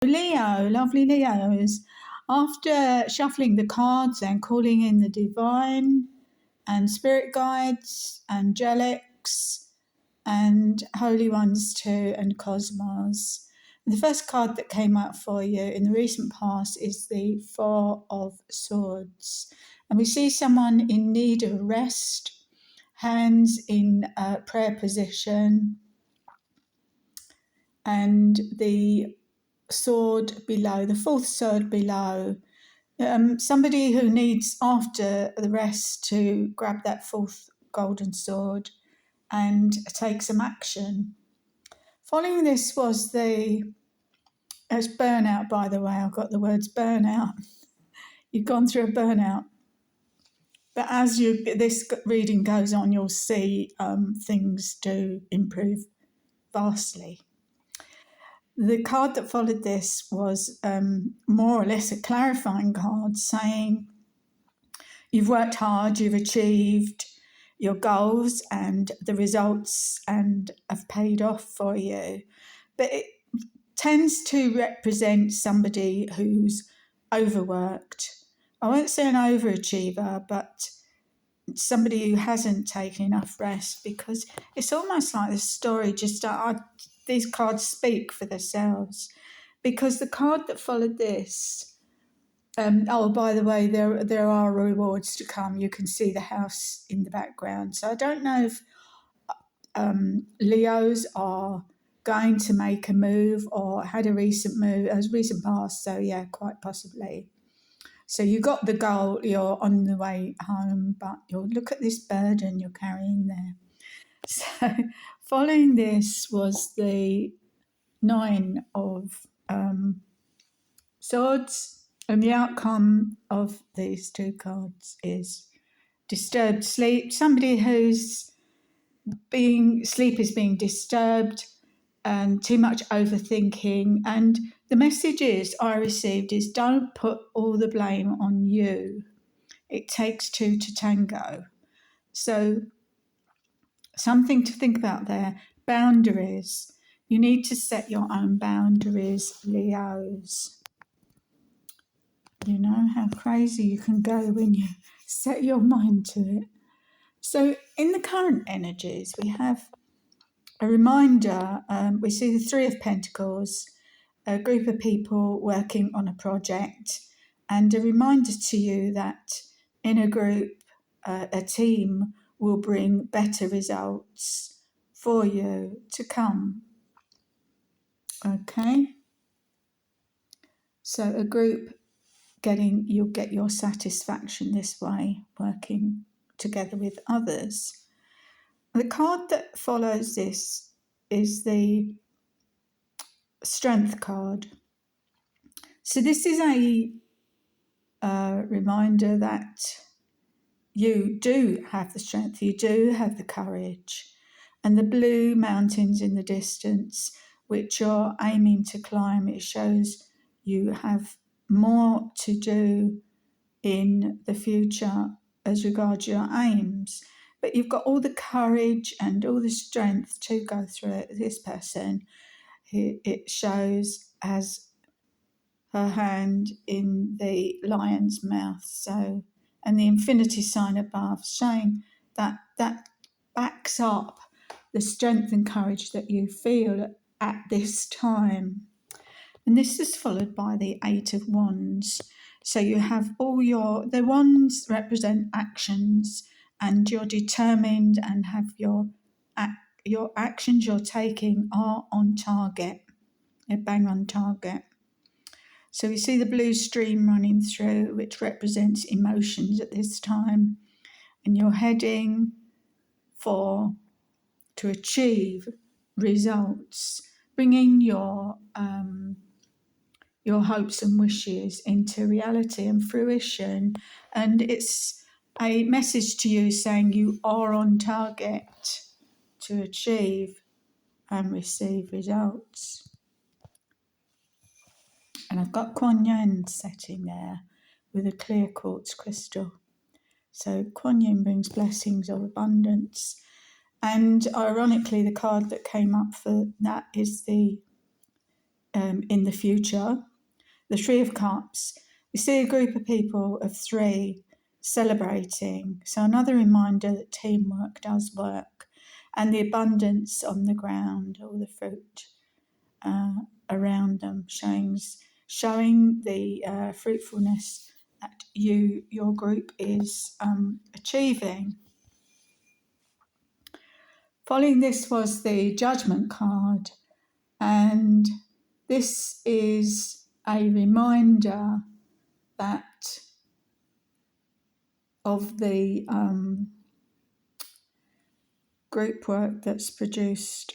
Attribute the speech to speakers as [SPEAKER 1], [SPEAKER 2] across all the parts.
[SPEAKER 1] Leo, lovely Leos. After shuffling the cards and calling in the divine and spirit guides, angelics, and holy ones too, and cosmos. The first card that came up for you in the recent past is the Four of Swords. And we see someone in need of rest, hands in prayer position, and the sword below, the fourth sword below. Somebody who needs, after the rest, to grab that fourth golden sword and take some action. Following this was it's burnout, by the way. I've got the words burnout. You've gone through a burnout. But as this reading goes on, you'll see things do improve vastly. The card that followed this was more or less a clarifying card saying you've worked hard, you've achieved your goals and the results and have paid off for you. But it tends to represent somebody who's overworked. I won't say an overachiever, but somebody who hasn't taken enough rest, because it's almost like the story just these cards speak for themselves. Because the card that followed this, by the way, there are rewards to come. You can see the house in the background. So I don't know if Leos are going to make a move or had a recent past. So yeah, quite possibly. So you got the goal, you're on the way home, but you'll look at this burden you're carrying there. So following this was the Nine of Swords, and the outcome of these two cards is disturbed sleep. Somebody whose sleep is being disturbed and too much overthinking. And the message I received is don't put all the blame on you. It takes two to tango. So something to think about there. Boundaries. You need to set your own boundaries, Leos. You know how crazy you can go when you set your mind to it. So in the current energies, we have a reminder. We see the Three of Pentacles, a group of people working on a project, and a reminder to you that in a group, a team will bring better results for you to come. Okay? So a group you'll get your satisfaction this way, working together with others. The card that follows this is the Strength card. So this is a reminder that you do have the strength, you do have the courage, and the blue mountains in the distance, which you're aiming to climb, it shows you have more to do in the future as regards your aims. But you've got all the courage and all the strength to go through it. This person, it shows, has her hand in the lion's mouth, so, and the infinity sign above, showing that backs up the strength and courage that you feel at this time. And this is followed by the Eight of Wands. So you have the wands represent actions, and you're determined and have your actions you're taking are on target. They're bang on target. So we see the blue stream running through, which represents emotions at this time. And you're heading to achieve results, bringing your hopes and wishes into reality and fruition. And it's a message to you saying you are on target to achieve and receive results. And I've got Kuan Yin setting there with a clear quartz crystal. So Kuan Yin brings blessings of abundance. And ironically, the card that came up for that is the in the future. The Three of Cups, we see a group of people of three celebrating. So another reminder that teamwork does work, and the abundance on the ground, all the fruit around them, showing the fruitfulness that your group is achieving. Following this was the Judgment card, and this is a reminder that of the group work that's produced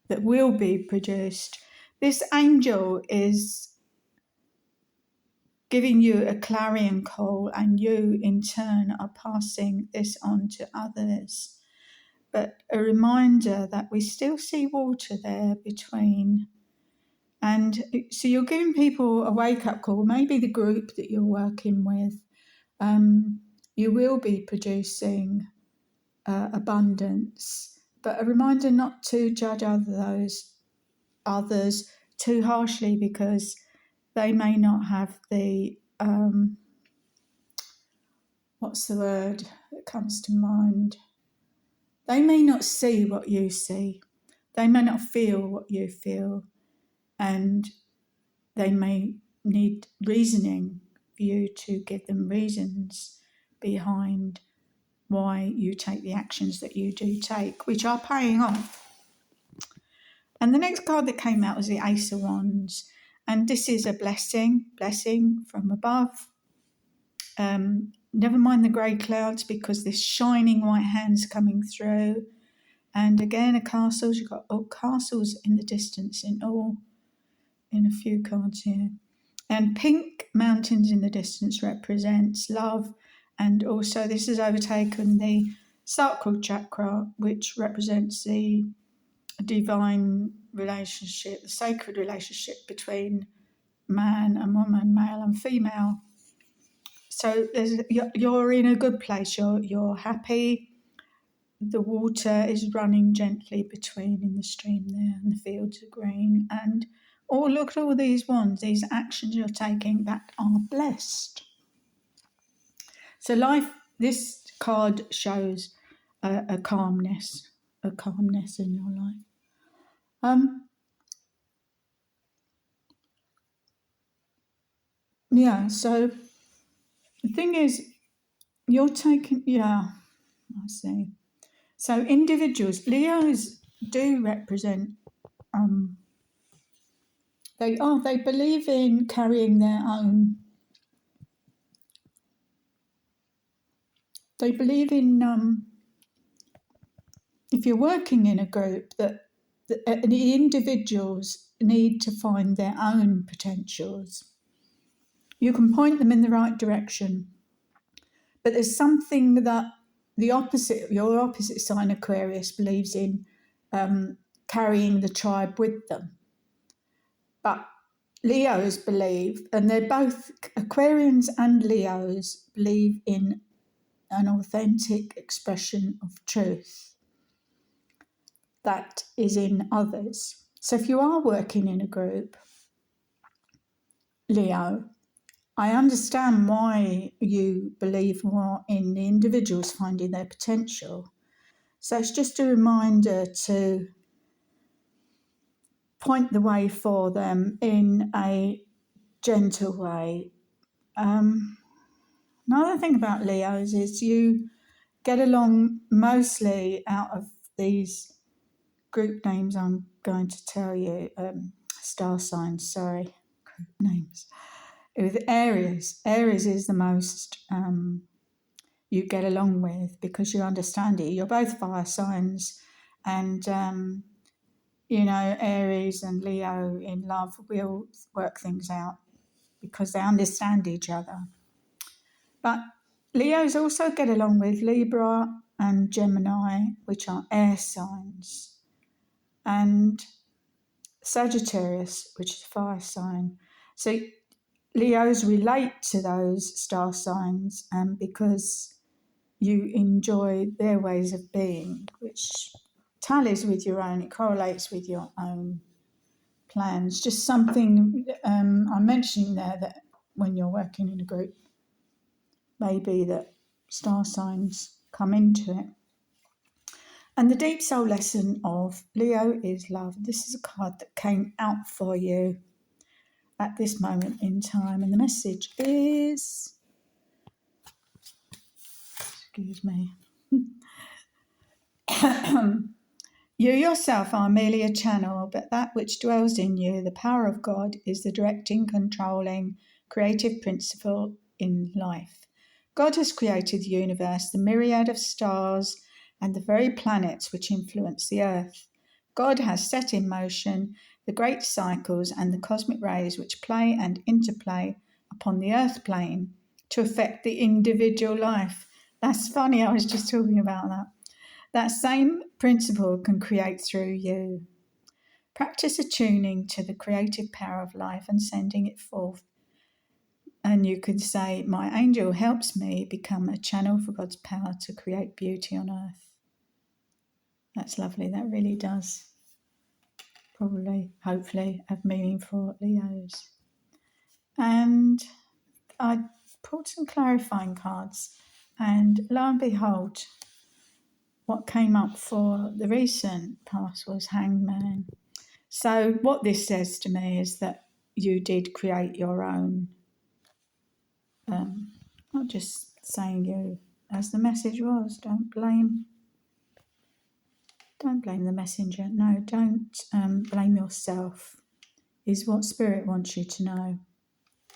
[SPEAKER 1] that will be produced. This angel is giving you a clarion call, and you in turn are passing this on to others. But a reminder that we still see water there between. And so you're giving people a wake-up call, maybe the group that you're working with. You will be producing abundance, but a reminder not to judge others too harshly, because they may not have the what's the word that comes to mind? They may not see what you see. They may not feel what you feel, and they may need reasoning for you to give them reasons behind why you take the actions that you do take, which are paying off. And the next card that came out was the Ace of Wands, and this is a blessing from above. Never mind the grey clouds, because this shining white hand's coming through. And again, a castle. You've got castles in the distance in a few cards here. And pink mountains in the distance represents love. And also this has overtaken the sacral chakra, which represents the divine relationship, the sacred relationship between man and woman, male and female. So you're in a good place. You're happy. The water is running gently between in the stream there, and the fields are green. And look at all these wands, these actions you're taking that are blessed. So this card shows a calmness in your life. So the thing is, you're taking, I see. So individuals, Leos do represent, they believe in carrying their own. They believe in, if you're working in a group, that the individuals need to find their own potentials. You can point them in the right direction, but there's something that your opposite sign, Aquarius, believes in, carrying the tribe with them. But Leos believe, and they're both, Aquarians and Leos believe in an authentic expression of truth that is in others. So if you are working in a group, Leo, I understand why you believe more in the individuals finding their potential. So it's just a reminder to point the way for them in a gentle way. Another thing about Leos is you get along mostly out of these group names I'm going to tell you, star signs, group names. With Aries is the most you get along with, because you understand it. You're both fire signs, and Aries and Leo in love will work things out because they understand each other. But Leos also get along with Libra and Gemini, which are air signs, and Sagittarius, which is a fire sign. So Leos relate to those star signs because you enjoy their ways of being, which tallies with your own, it correlates with your own plans. Just something I'm mentioning there, that when you're working in a group, maybe that star signs come into it. And the deep soul lesson of Leo is love. This is a card that came out for you at this moment in time. And the message is, excuse me, you yourself are merely a channel, but that which dwells in you, the power of God, is the directing, controlling, creative principle in life. God has created the universe, the myriad of stars, and the very planets which influence the earth. God has set in motion the great cycles and the cosmic rays which play and interplay upon the earth plane to affect the individual life. That's funny, I was just talking about that. That same principle can create through you. Practice attuning to the creative power of life and sending it forth. And you could say, my angel helps me become a channel for God's power to create beauty on earth. That's lovely. That really does probably, hopefully, have meaning for Leos. And I pulled some clarifying cards, and lo and behold, what came up for the recent past was Hangman. So what this says to me is that you did create your own, not just saying you, as the message was, don't blame the messenger. No, don't blame yourself, is what Spirit wants you to know.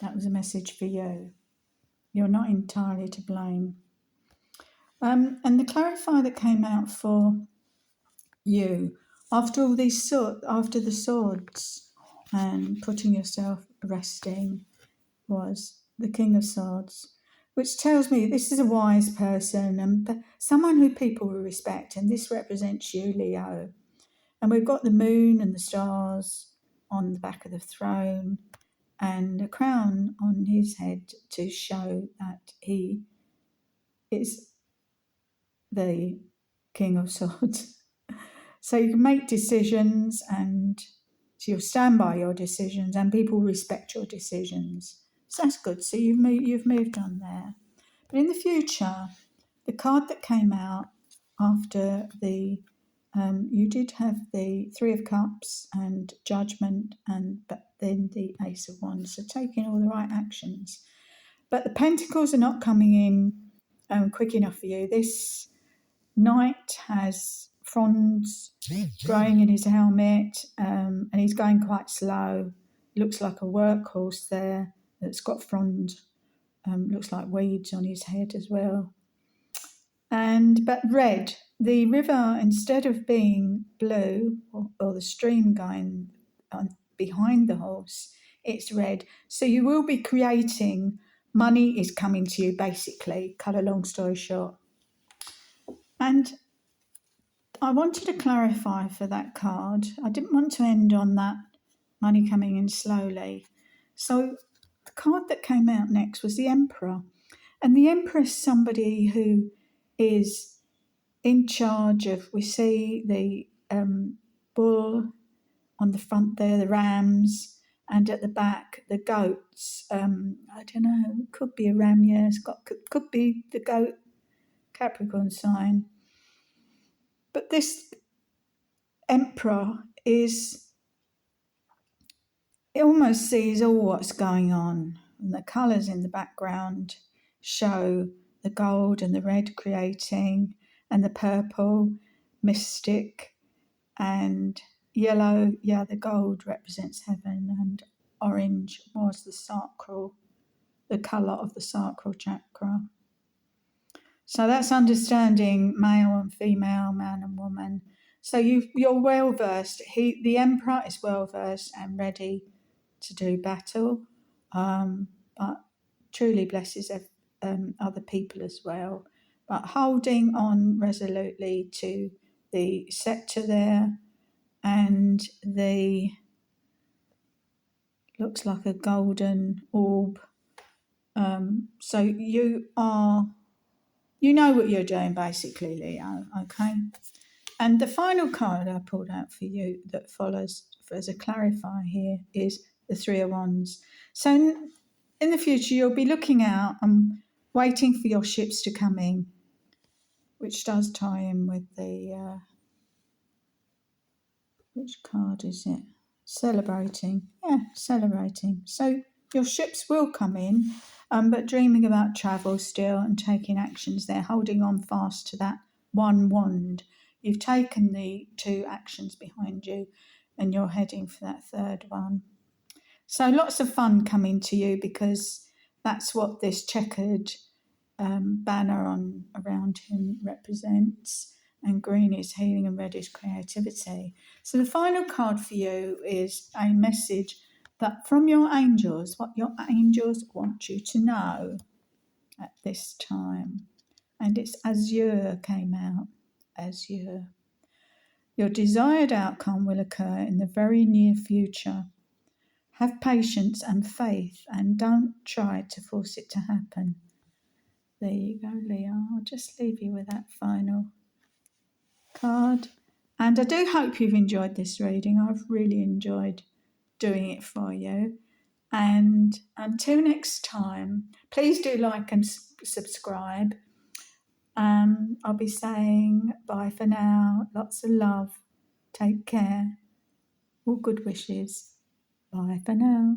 [SPEAKER 1] That was a message for you. You're not entirely to blame. And the clarifier that came out for you, after all these after the swords and putting yourself resting, was the King of Swords, which tells me this is a wise person and someone who people will respect, and this represents you, Leo. And we've got the moon and the stars on the back of the throne and a crown on his head to show that he is the King of Swords. So you can make decisions and you'll stand by your decisions and people respect your decisions. So that's good. So you've moved on there. But in the future, the card that came out after the you did have the Three of Cups and Judgment, but then the Ace of Wands. So taking all the right actions. But the Pentacles are not coming in quick enough for you. This Knight has fronds growing in his helmet, and he's going quite slow. Looks like a workhorse there that's got fronds. Looks like weeds on his head as well. But red, the river, instead of being blue or the stream going behind the horse, it's red. So you will be creating, money is coming to you basically, cut a long story short. And I wanted to clarify for that card. I didn't want to end on that money coming in slowly. So the card that came out next was the Emperor. And the Emperor is somebody who is in charge of, we see the bull on the front there, the rams, and at the back, the goats. I don't know, could be a ram, yeah, could be the goat, Capricorn sign. But this Emperor it almost sees all what's going on, and the colours in the background show the gold and the red creating, and the purple, mystic, and yellow, the gold represents heaven, and orange was the colour of the sacral chakra. So that's understanding male and female, man and woman. So you're well versed. The Emperor is well versed and ready to do battle, but truly blesses other people as well. But holding on resolutely to the scepter there, and looks like a golden orb. So you know what you're doing basically, Leo, okay? And the final card I pulled out for you that follows as a clarifier here is the Three of Wands. So in the future, you'll be looking out and waiting for your ships to come in, which does tie in with the, which card is it? Celebrating. Yeah, celebrating. So your ships will come in, but dreaming about travel still and taking actions there, holding on fast to that one wand. You've taken the 2 actions behind you and you're heading for that third one. So lots of fun coming to you because that's what this checkered banner on around him represents. And green is healing and red is creativity. So the final card for you is a message that from your angels, what your angels want you to know at this time. And it's Azure came out. Azure. Your desired outcome will occur in the very near future. Have patience and faith and don't try to force it to happen. There you go, Leo. I'll just leave you with that final card. And I do hope you've enjoyed this reading. I've really enjoyed doing it for you. And until next time, please do like and subscribe. I'll be saying bye for now. Lots of love. Take care. All good wishes. Bye for now.